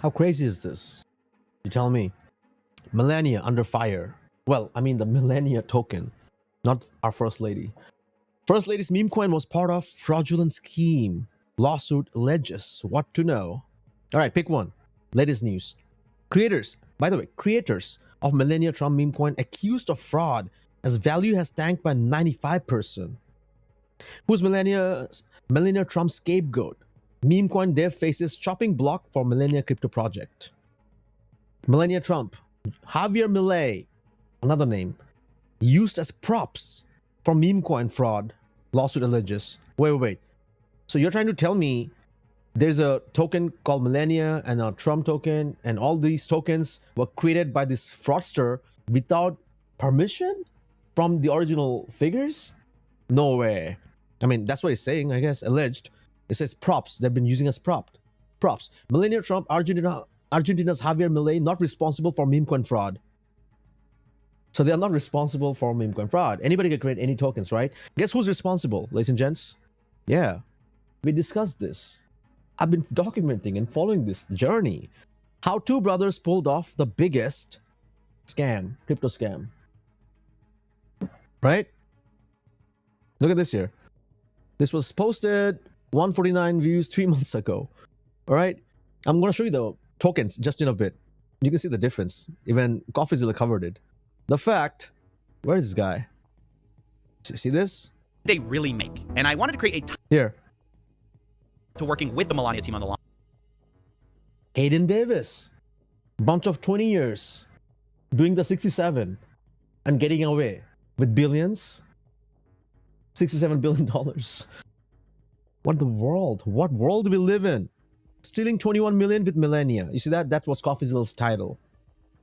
How crazy is this? You tell me. Melania under fire. Well, I mean the Melania token, not our First Lady. First Lady's meme coin was part of fraudulent scheme. Lawsuit alleges what to know. All right, pick one. Latest news. Creators, by the way, creators of Melania Trump meme coin accused of fraud as value has tanked by 95%. Who's Melania Trump scapegoat? Meme coin dev faces chopping block for Melania crypto project. Melania Trump, Javier Milei, another name, used as props for meme coin fraud. Lawsuit alleges. Wait. So you're trying to tell me there's a token called Melania and a Trump token, and all these tokens were created by this fraudster without permission from the original figures? No way. I mean, that's what he's saying, I guess, alleged. It says props. They've been using as props. Melania Trump, Argentina's Javier Milei, not responsible for meme coin fraud. So they are not responsible for meme coin fraud. Anybody can create any tokens, right? Guess who's responsible, ladies and gents? Yeah, we discussed this. I've been documenting and following this journey. How two brothers pulled off the biggest scam, crypto scam. Right? Look at this here. This was posted 149 views 3 months ago. All right? I'm going to show you the tokens just in a bit. You can see the difference. Even CoffeeZilla covered it. The fact, where is this guy? See this? They really make. And I wanted to create a here to working with the Melania team on the launch. Hayden Davis, bunch of 20 years, doing the 67 and getting away with billions. $67 billion. What the world? What world do we live in? Stealing 21 million with Melania. You see that? That was CoffeeZilla's title,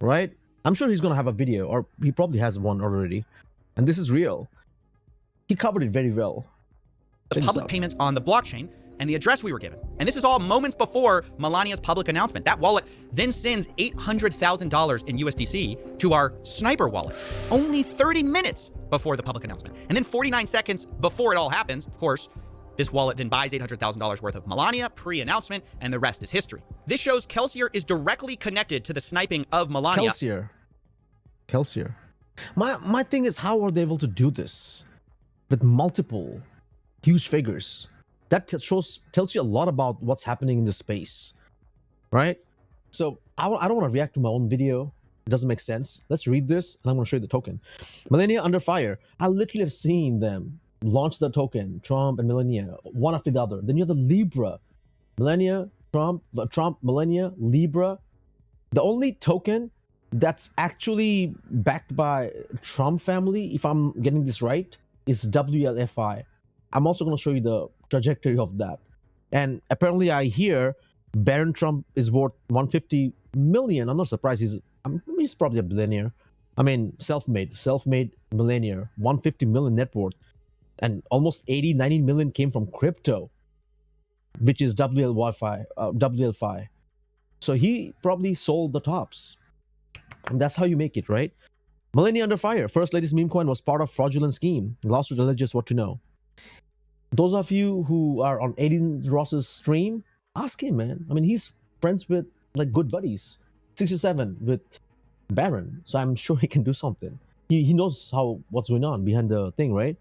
right? I'm sure he's going to have a video, or he probably has one already. And this is real. He covered it very well. The public payments on the blockchain and the address we were given. And this is all moments before Melania's public announcement. That wallet then sends $800,000 in USDC to our Sniper wallet, only 30 minutes before the public announcement. And then 49 seconds before it all happens, of course, this wallet then buys $800,000 worth of Melania pre-announcement, and the rest is history. This shows Kelsier is directly connected to the sniping of Melania. Kelsier. My thing is, how are they able to do this with multiple huge figures? That tells you a lot about what's happening in the space, right? So I don't want to react to my own video. It doesn't make sense. Let's read this, and I'm going to show you the token. Melania under fire. I literally have seen them launch the token, Trump and Melania, one after the other. Then you have the Libra, Melania, Trump, Melania, Libra. The only token that's actually backed by Trump family, if I'm getting this right, is WLFI. I'm also going to show you the trajectory of that. And apparently I hear Baron Trump is worth 150 million. I'm not surprised. He's probably a billionaire. I mean, self-made millionaire, 150 million net worth. And almost 90 million came from crypto, which is WLFI. So he probably sold the tops. And that's how you make it, right? Melania under fire. First Lady's meme coin was part of fraudulent scheme. Lawsuit alleges what to know. Those of you who are on Aiden Ross's stream, ask him, man. I mean, he's friends with like good buddies. 67 with Baron. So I'm sure he can do something. He knows what's going on behind the thing, right?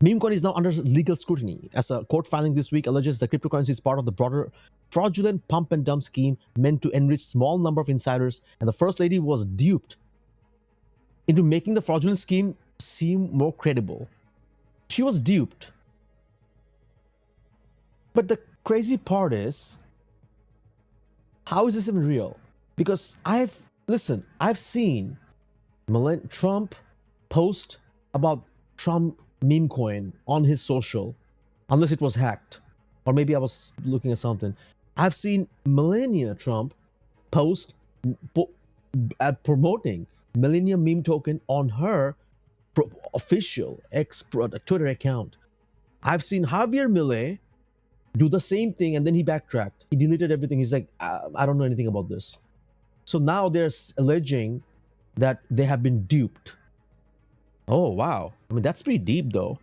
Meme coin is now under legal scrutiny as a court filing this week alleges the cryptocurrency is part of the broader fraudulent pump and dump scheme meant to enrich small number of insiders, and the First Lady was duped into making the fraudulent scheme seem more credible. She was duped. But the crazy part is, how is this even real? Because I've seen Trump post about Trump meme coin on his social, unless it was hacked, or maybe I was looking at something. I've seen Melania Trump post promoting Melania meme token on her official Twitter account. I've seen Javier Milei do the same thing, and then he backtracked. He deleted everything. He's like, I don't know anything about this. So now they're alleging that they have been duped. Oh, wow. I mean, that's pretty deep, though.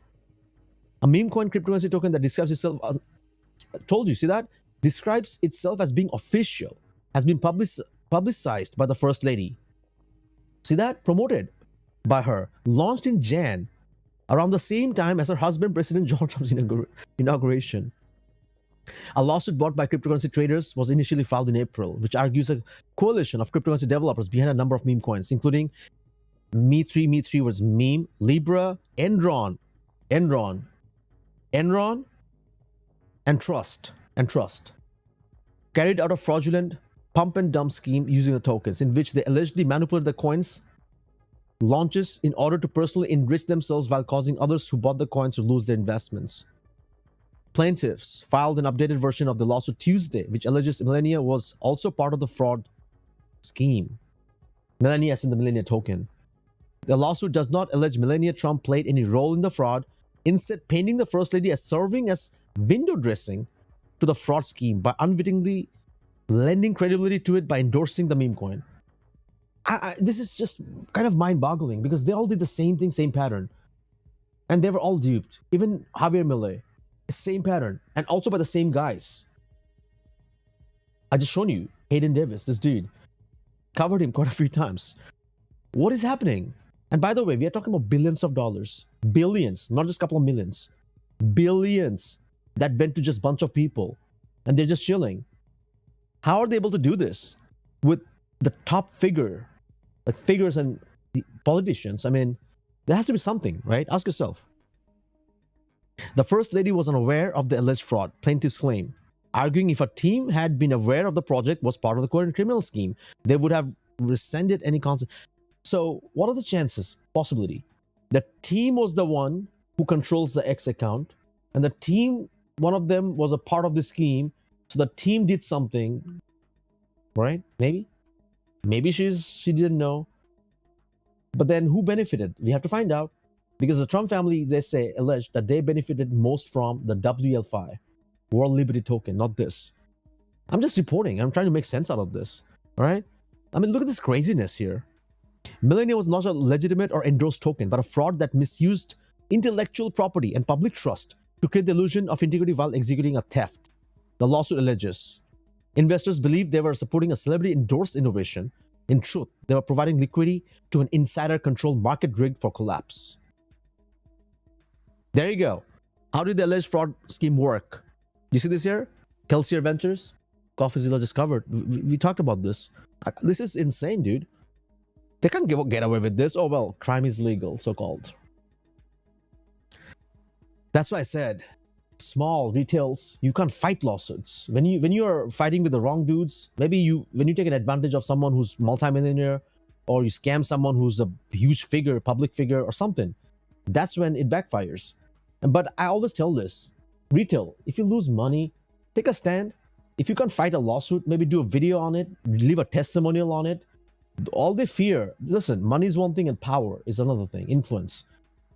A meme coin cryptocurrency token that describes itself as... Told you, see that? describes itself as being official, has been publicized by the First Lady. See that? Promoted by her. Launched in Jan, around the same time as her husband, President Donald Trump's inauguration. A lawsuit brought by cryptocurrency traders was initially filed in April, which argues a coalition of cryptocurrency developers behind a number of meme coins, including Me3 was meme, Libra, Enron, and Trust, carried out a fraudulent pump and dump scheme using the tokens, in which they allegedly manipulated the coins launches in order to personally enrich themselves while causing others who bought the coins to lose their investments. Plaintiffs filed an updated version of the lawsuit Tuesday, which alleges Melania was also part of the fraud scheme. Melania as in the Melania token. The lawsuit does not allege Melania Trump played any role in the fraud, instead painting the First Lady as serving as window dressing to the fraud scheme by unwittingly lending credibility to it by endorsing the meme coin. This is just kind of mind-boggling because they all did the same thing, same pattern. And they were all duped. Even Javier Milei, same pattern. And also by the same guys. I just shown you, Hayden Davis, this dude. Covered him quite a few times. What is happening? And by the way, we are talking about billions of dollars. Billions, not just a couple of millions. Billions that went to just a bunch of people. And they're just chilling. How are they able to do this with the top figure, like figures and politicians? I mean, there has to be something, right? Ask yourself. The First Lady was unaware of the alleged fraud, plaintiffs claim, arguing if a team had been aware of the project was part of the current criminal scheme, they would have rescinded any consent. So what are the chances, possibility? The team was the one who controls the X account, and the team, one of them was a part of the scheme, so the team did something, right? Maybe she didn't know. But then who benefited? We have to find out. Because the Trump family, they say, alleged that they benefited most from the WLFI, World Liberty Token, not this. I'm just reporting. I'm trying to make sense out of this. All right? I mean, look at this craziness here. Melania was not a legitimate or endorsed token, but a fraud that misused intellectual property and public trust to create the illusion of integrity while executing a theft. The lawsuit alleges investors believed they were supporting a celebrity-endorsed innovation. In truth, they were providing liquidity to an insider-controlled market rigged for collapse. There you go. How did the alleged fraud scheme work? You see this here? Kelsier Ventures? CoffeeZilla just covered. We talked about this. This is insane, dude. They can't get away with this. Oh, well, crime is legal, so-called. That's why I said, small retails, you can't fight lawsuits. When you are fighting with the wrong dudes, maybe when you take an advantage of someone who's multimillionaire, or you scam someone who's a huge figure, public figure, or something, that's when it backfires. But I always tell this, retail, if you lose money, take a stand. If you can't fight a lawsuit, maybe do a video on it, leave a testimonial on it. All they fear, listen, money is one thing and power is another thing, influence.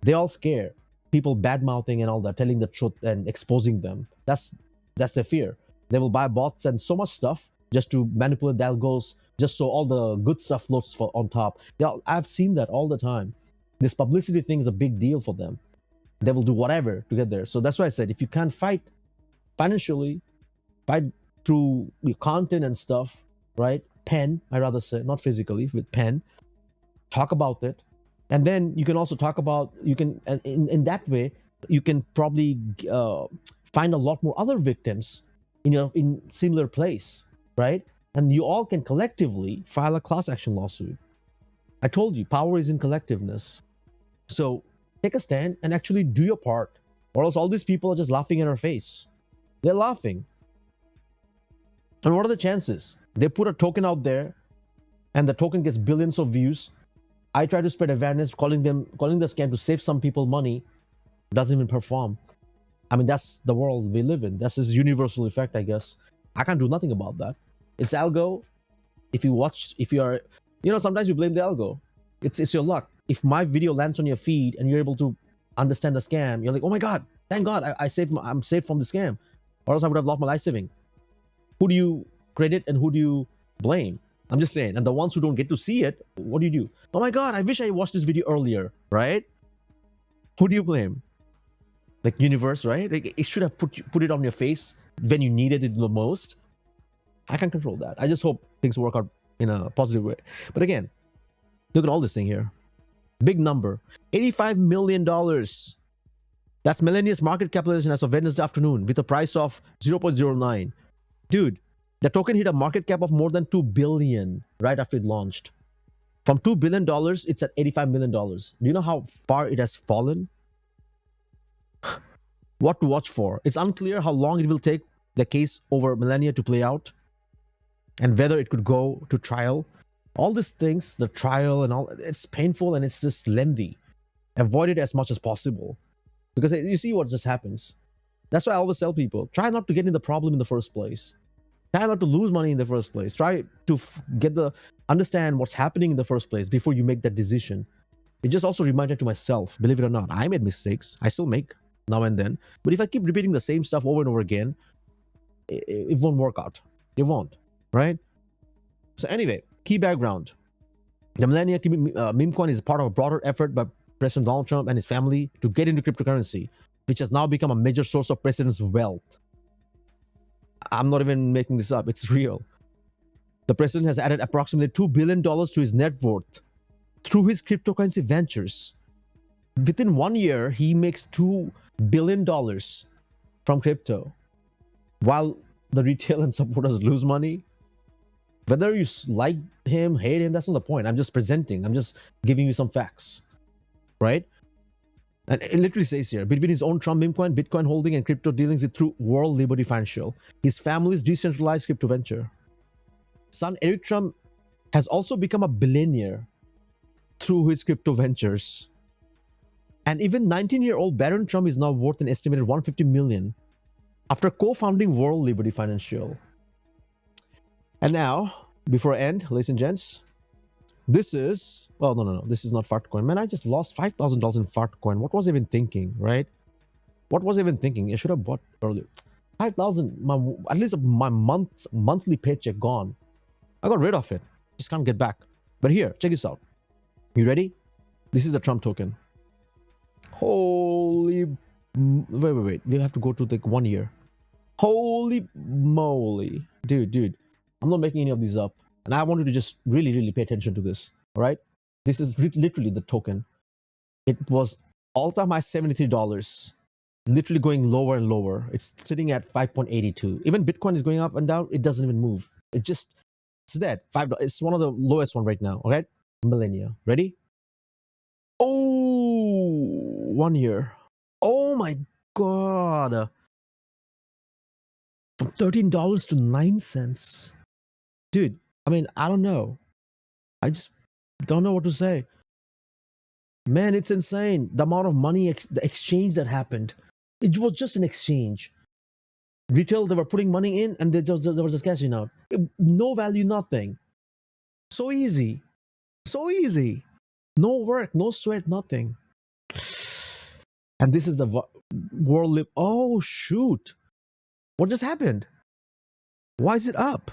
They all scare people bad-mouthing and all that, telling the truth and exposing them. That's their fear. They will buy bots and so much stuff just to manipulate the algos, just so all the good stuff floats on top. I've seen that all the time. This publicity thing is a big deal for them. They will do whatever to get there. So that's why I said, if you can't fight financially, fight through your content and stuff, right? Pen, I rather say, not physically, with pen. Talk about it. And then you can also talk about, you can, in that way, you can probably find a lot more other victims in similar place, right? And you all can collectively file a class action lawsuit. I told you, power is in collectiveness. So take a stand and actually do your part, or else all these people are just laughing in our face. They're laughing. And what are the chances? They put a token out there and the token gets billions of views. I try to spread awareness, calling the scam to save some people money. Doesn't even perform. I mean, that's the world we live in. That's this universal effect, I guess. I can't do nothing about that. It's algo. If you are, sometimes you blame the algo. It's your luck. If my video lands on your feed and you're able to understand the scam, you're like, oh my God, thank God I'm saved from the scam. Or else I would have lost my life saving. Who do you credit and who do you blame? I'm just saying. And the ones who don't get to see it, what do you do? Oh my God, I wish I watched this video earlier, right? Who do you blame? Like universe, right? Like it should have put it on your face when you needed it the most. I can't control that. I just hope things work out in a positive way. But again, look at all this thing here. Big number, $85 million. That's Melania's market capitalization as of Wednesday afternoon with a price of 0.09. Dude, the token hit a market cap of more than $2 billion right after it launched. From $2 billion, it's at $85 million. Do you know how far it has fallen? What to watch for? It's unclear how long it will take the case over Melania to play out and whether it could go to trial. All these things, the trial and all, it's painful and it's just lengthy. Avoid it as much as possible because you see what just happens. That's why I always tell people, try not to get in the problem in the first place. Try not to lose money in the first place. Try to understand what's happening in the first place before you make that decision. It just also reminded to myself, believe it or not, I made mistakes. I still make now and then. But if I keep repeating the same stuff over and over again, it won't work out. It won't, right? So anyway, key background. The Melania meme coin is part of a broader effort by President Donald Trump and his family to get into cryptocurrency, which has now become a major source of president's wealth. I'm not even making this up. It's real. The president has added approximately $2 billion to his net worth through his cryptocurrency ventures. Within 1 year, he makes $2 billion from crypto, while the retail and supporters lose money. Whether you like him, hate him, that's not the point. I'm just presenting. I'm just giving you some facts, right? And it literally says here, between his own Trump meme coin, Bitcoin holding, and crypto dealings through World Liberty Financial, his family's decentralized crypto venture. Son Eric Trump has also become a billionaire through his crypto ventures. And even 19-year-old Barron Trump is now worth an estimated $150 million after co-founding World Liberty Financial. And now, before I end, ladies and gents, this is, well, no, this is not Fartcoin. Man, I just lost $5,000 in Fartcoin. What was I even thinking, right? What was I even thinking? I should have bought earlier. 5,000, at least my monthly paycheck gone. I got rid of it. Just can't get back. But here, check this out. You ready? This is the Trump token. Holy, wait. We have to go to like 1 year. Holy moly. Dude. I'm not making any of these up. And I want you to just really pay attention to this. All right? This is literally the token. It was all-time high $73. Literally going lower and lower. It's sitting at 5.82. Even Bitcoin is going up and down. It doesn't even move. It's dead. $5. It's one of the lowest one right now. All right? Melania. Ready? Oh, 1 year. Oh my God. From $13 to 9 cents. Dude, I mean, I don't know. I just don't know what to say. Man, it's insane. The amount of money, the exchange that happened. It was just an exchange. Retail, they were putting money in and they were just cashing out. No value, nothing. So easy. So easy. No work, no sweat, nothing. And this is the world. Oh, shoot. What just happened? Why is it up?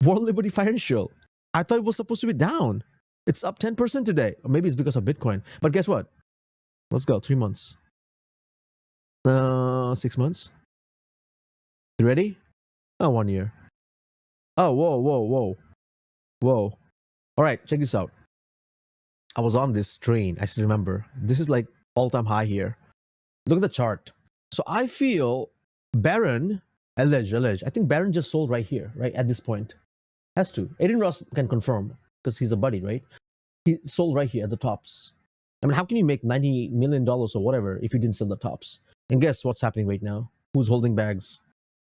World Liberty Financial. I thought it was supposed to be down. It's up 10% today. Or maybe it's because of Bitcoin. But guess what? Let's go. 3 months. 6 months. You ready? Oh, 1 year. Oh, whoa. All right, check this out. I was on this train. I still remember. This is like all-time high here. Look at the chart. So I feel Barron, alleged. I think Barron just sold right here, right at this point. Has to. Aiden Ross can confirm because he's a buddy, right? He sold right here at the tops. I mean, how can you make $90 million or whatever if you didn't sell the tops? And guess what's happening right now? Who's holding bags?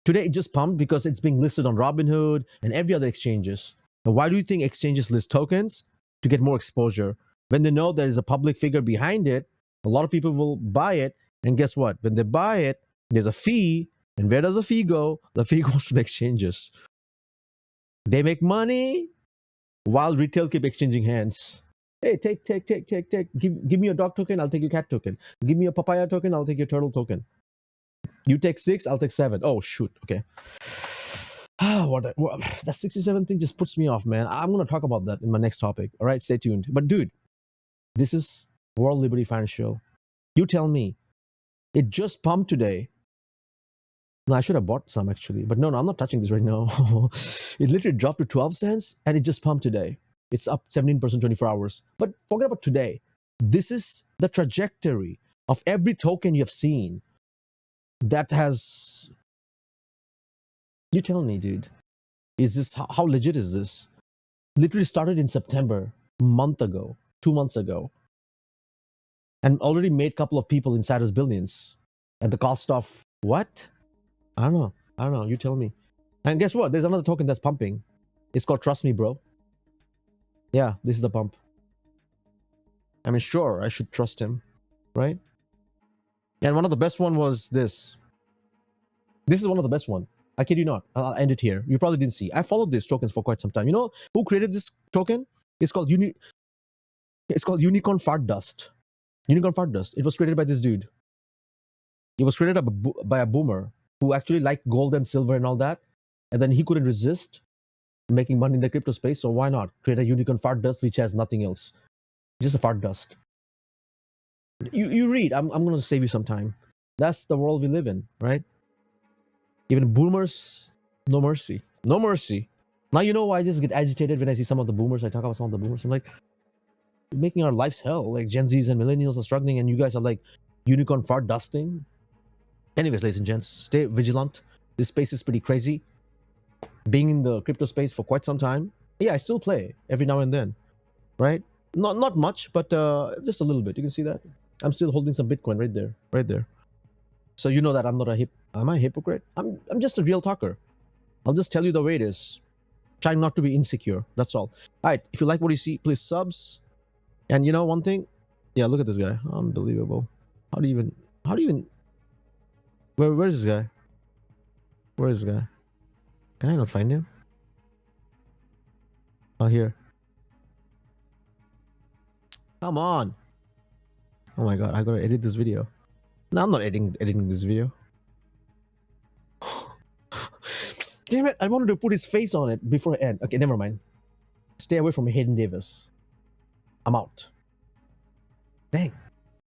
Today, it just pumped because it's being listed on Robinhood and every other exchanges. Now, why do you think exchanges list tokens? To get more exposure. When they know there is a public figure behind it, a lot of people will buy it. And guess what? When they buy it, there's a fee. And where does the fee go? The fee goes to the exchanges. They make money while retail keep exchanging hands. Hey, take. Give me a dog token, I'll take your cat token. Give me a papaya token, I'll take your turtle token. You take 6, I'll take 7. Oh, shoot. Okay. That 67 thing just puts me off, man. I'm going to talk about that in my next topic. All right, stay tuned. But dude, this is World Liberty Financial. You tell me. It just pumped today. No, I should have bought some actually, but no, I'm not touching this right now. It literally dropped to 12 cents and it just pumped today. It's up 17% 24 hours. But forget about today. This is the trajectory of every token you've seen that has. You tell me, dude. Is this how legit is this? Literally started in September, a month ago, 2 months ago, and already made a couple of people insiders billions at the cost of what? I don't know. I don't know. You tell me. And guess what? There's another token that's pumping. It's called Trust Me, Bro. Yeah, this is the pump. I mean, sure, I should trust him, right? And one of the best one was this. This is one of the best one. I kid you not. I'll end it here. You probably didn't see. I followed these tokens for quite some time. You know who created this token? It's called Unicorn Fart Dust. Unicorn Fart Dust. It was created by this dude. It was created by a boomer who actually liked gold and silver and all that. And then he couldn't resist making money in the crypto space. So why not create a unicorn fart dust which has nothing else? Just a fart dust. You read. I'm going to save you some time. That's the world we live in, right? Even boomers, no mercy. No mercy. Now you know why I just get agitated when I see some of the boomers. I talk about some of the boomers. I'm like, you're making our lives hell. Like Gen Zs and millennials are struggling and you guys are like unicorn fart dusting. Anyways, ladies and gents, stay vigilant. This space is pretty crazy. Being in the crypto space for quite some time. Yeah, I still play every now and then, right? Not much, but just a little bit. You can see that. I'm still holding some Bitcoin right there. So you know that I'm not am I a hypocrite? I'm just a real talker. I'll just tell you the way it is. Trying not to be insecure. That's all. All right. If you like what you see, please subs. And you know one thing? Yeah, look at this guy. Unbelievable. How do you even where's this guy? Where is this guy? Can I not find him? Oh, here. Come on. Oh my god, I gotta edit this video. No, I'm not editing this video. Damn it, I wanted to put his face on it before I end. Okay, never mind. Stay away from Hayden Davis. I'm out. Dang.